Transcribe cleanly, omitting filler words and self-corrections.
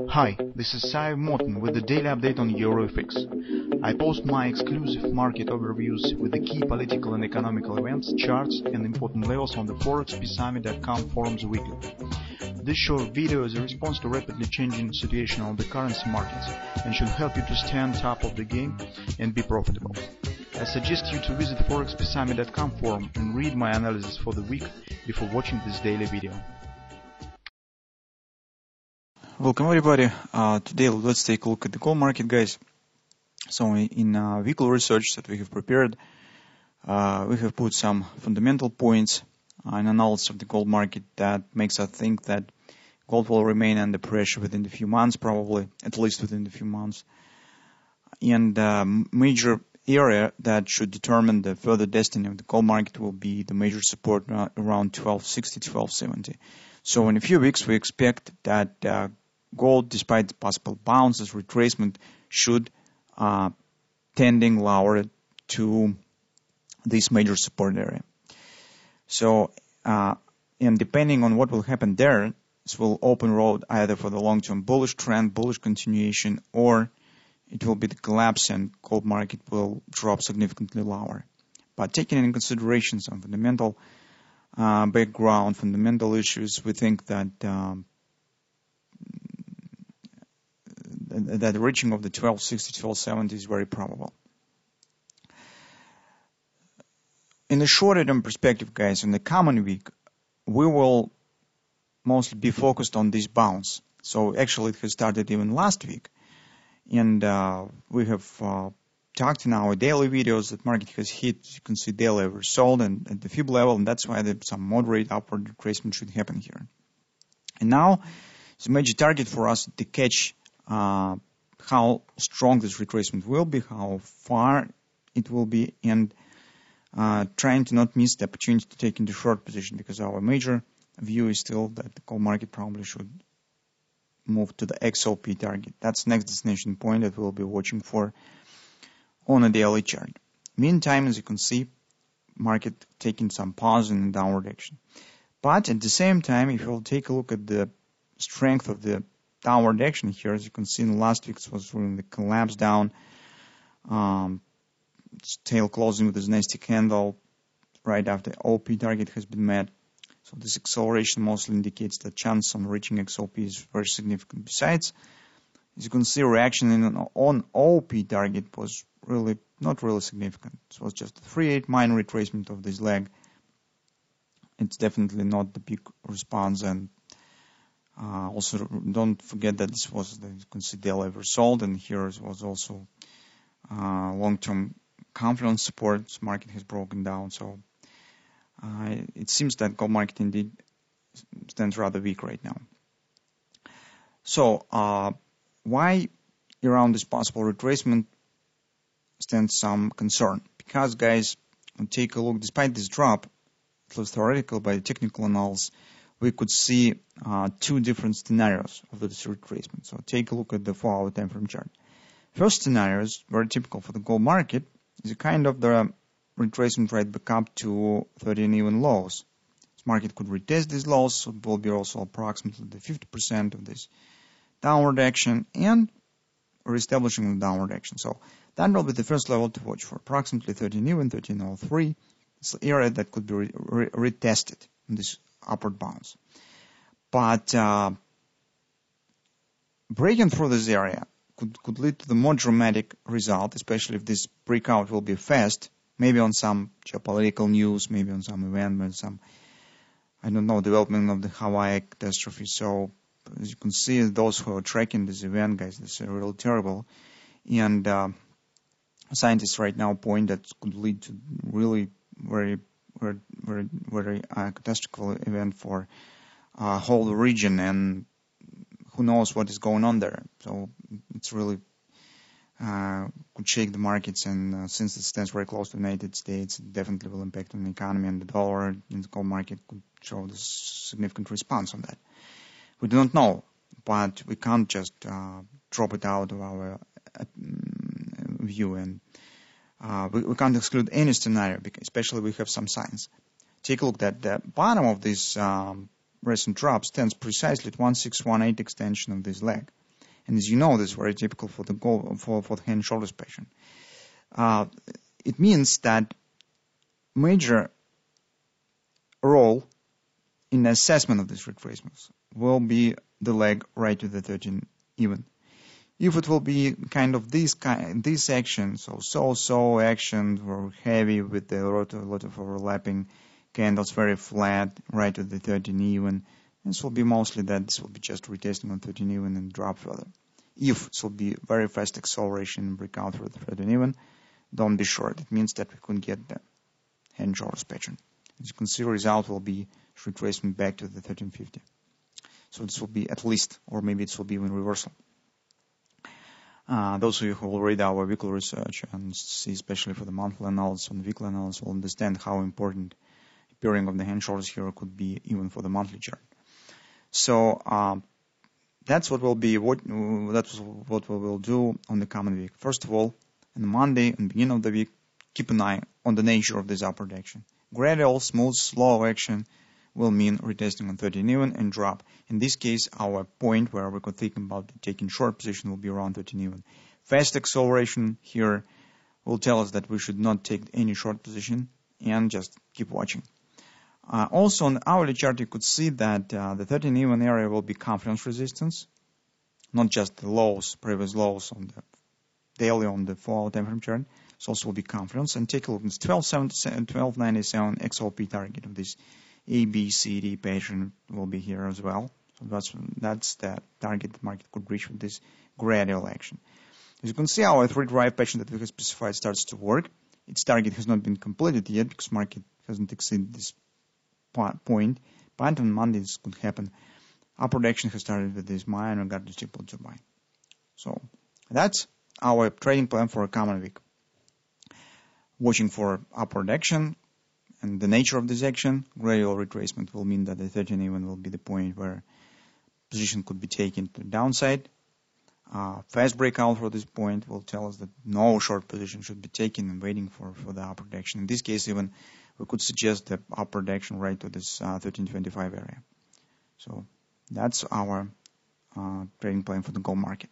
Hi, this is Sive Morten with the daily update on EuroFX. I post my exclusive market overviews with the key political and economical events, charts and important levels on the ForexPeaceArmy.com forums weekly. This short video is a response to rapidly changing situation on the currency markets and should help you to stay on top of the game and be profitable. I suggest you to visit ForexPeaceArmy.com forum and read my analysis for the week before watching this daily video. Welcome everybody. Today let's take a look at the gold market, guys. So in weekly research that we have prepared, we have put some fundamental points in analysis of the gold market that makes us think that gold will remain under pressure within a few months, probably at least within a few months. And major area that should determine the further destiny of the gold market will be the major support around 1260, 1270. So in a few weeks we expect that gold, despite the possible bounces, retracement, should tending lower to this major support area. So, and depending on what will happen there, this will open road either for the long-term bullish trend, bullish continuation, or it will be the collapse and gold market will drop significantly lower. But taking into consideration some fundamental background, fundamental issues, we think that that the reaching of the 1260, 1270 is very probable. In the shorter term perspective, guys, in the coming week, we will mostly be focused on this bounce. So actually it has started even last week. And we have talked in our daily videos that market has hit, as you can see, daily oversold and at the fib level, and that's why some moderate upward retracement should happen here. And now it's a major target for us to catch how strong this retracement will be, how far it will be, and trying to not miss the opportunity to take into short position, because our major view is still that the gold market probably should move to the XOP target. That's next destination point that we'll be watching for on a daily chart. Meantime, as you can see, market taking some pause in the downward direction. But at the same time, if you'll take a look at the strength of the downward action here, as you can see in last week, it was during the collapse down, tail closing with this nasty candle right after OP target has been met. So this acceleration mostly indicates the chance on reaching XOP is very significant. Besides, as you can see, reaction on OP target was really not really significant. It was just a 3-8 minor retracement of this leg. It's definitely not the big response, and also don't forget that this was, you can see, daily oversold, and here was also long-term confidence support. This market has broken down, so it seems that gold market indeed stands rather weak right now. So why around this possible retracement stands some concern? Because, guys, take a look, despite this drop, at least theoretical by the technical analysis, we could see two different scenarios of this retracement. So take a look at the 4-hour time frame chart. First scenario is very typical for the gold market, is a kind of the retracement right back up to 13 even lows. This market could retest these lows, so it will be also approximately the 50% of this downward action and reestablishing the downward action. So that will be the first level to watch for, approximately 13 even, 1303. It's the area that could be retested in this upward bounce. But breaking through this area could lead to the more dramatic result, especially if this breakout will be fast, maybe on some geopolitical news, maybe on some event, maybe some, I don't know, development of the Hawaii catastrophe. So as you can see, those who are tracking this event, guys, this is really terrible. And scientists right now point that could lead to really very catastrophic event for whole region, and who knows what is going on there. So it's really could shake the markets, and since it stands very close to the United States, it definitely will impact on the economy, and the dollar in the gold market could show this significant response on that. We do not know, but we can't just drop it out of our view, and we can't exclude any scenario, because especially we have some signs. Take a look at the bottom of this recent drop stands precisely at 1618 extension of this leg. And as you know, this is very typical for the gold, for the hand shoulders pattern. It means that major role in assessment of these retracements will be the leg right to the 13 even. If it will be kind of this action, so action, or heavy with a lot of overlapping candles, very flat, right to the 13 even, this will be mostly that this will be just retesting on 13 even and drop further. If it will be very fast acceleration and breakout through the 13 even, don't be short. It means that we couldn't get the hand shoulders pattern. As you can see, result will be retracement back to the 1350. So this will be at least, or maybe it will be even reversal. Those of you who will read our weekly research and see, especially for the monthly analysis and weekly analysis, will understand how important pairing of the hand shoulders here could be even for the monthly chart. So that's what we will do on the coming week. First of all, on Monday, and beginning of the week, keep an eye on the nature of this upward action. Gradual, smooth, slow action will mean retesting on 13 even and drop. In this case, our point where we could think about taking short position will be around 13 even. Fast acceleration here will tell us that we should not take any short position and just keep watching. Also on the hourly chart, you could see that the 13 even area will be confidence resistance, not just the lows, previous lows on the daily on the 4-hour time frame chart. It also will be confidence. And take a look at 1297 XOP target of this ABCD pattern will be here as well. So that's the target the market could reach with this gradual action. As you can see, our 3-drive pattern that we have specified starts to work. Its target has not been completed yet because market hasn't exceeded this point. But on Monday this could happen. Upward action has started with this minor guidance triple to buy. So that's our trading plan for a coming week. Watching for upward action and the nature of this action. Gradual retracement will mean that the 13 even will be the point where position could be taken to the downside. Fast breakout for this point will tell us that no short position should be taken and waiting for the upward action. In this case, even we could suggest the upward action right to this 1325 area. So that's our trading plan for the gold market.